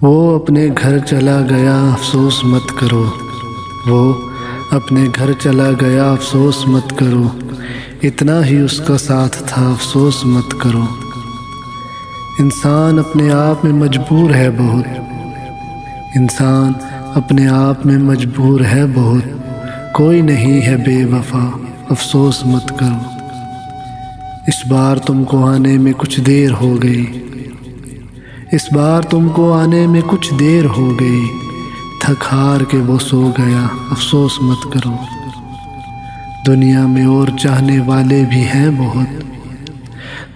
वो अपने घर चला गया अफसोस मत करो। वो अपने घर चला गया अफसोस मत करो। इतना ही उसका साथ था अफसोस मत करो। इंसान अपने आप में मजबूर है बहुत। इंसान अपने आप में मजबूर है बहुत। कोई नहीं है बेवफा अफसोस मत करो। इस बार तुमको आने में कुछ देर हो गई। इस बार तुमको आने में कुछ देर हो गई। थक हार के वो सो गया अफसोस मत करो। दुनिया में और चाहने वाले भी हैं बहुत।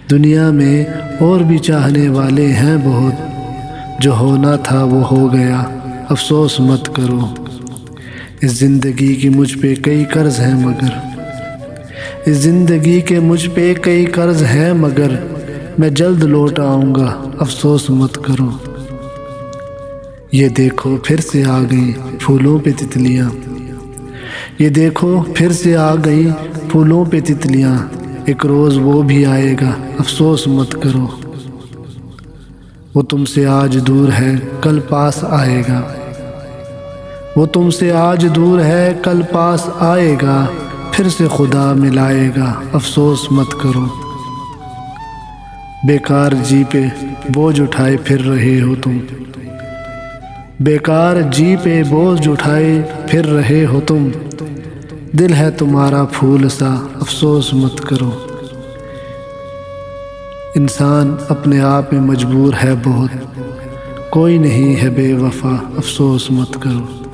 दुनिया में और भी चाहने वाले हैं बहुत। जो होना था वो हो गया अफसोस मत करो। इस ज़िंदगी की मुझ पे कई कर्ज हैं मगर इस ज़िंदगी के मुझ पे कई कर्ज हैं मगर मैं जल्द लौट आऊँगा अफसोस मत करो। ये देखो फिर से आ गई फूलों पे तितलियाँ। ये देखो फिर से आ गई फूलों पे तितलियाँ। एक रोज़ वो भी आएगा अफसोस मत करो। वो तुमसे आज दूर है कल पास आएगा। वो तुमसे आज दूर है कल पास आएगा। फिर से खुदा मिलाएगा अफसोस मत करो। बेकार जी पे बोझ उठाए फिर रहे हो तुम। बेकार जी पे बोझ उठाए फिर रहे हो तुम। दिल है तुम्हारा फूल सा अफसोस मत करो। इंसान अपने आप में मजबूर है बहुत। कोई नहीं है बेवफा अफसोस मत करो।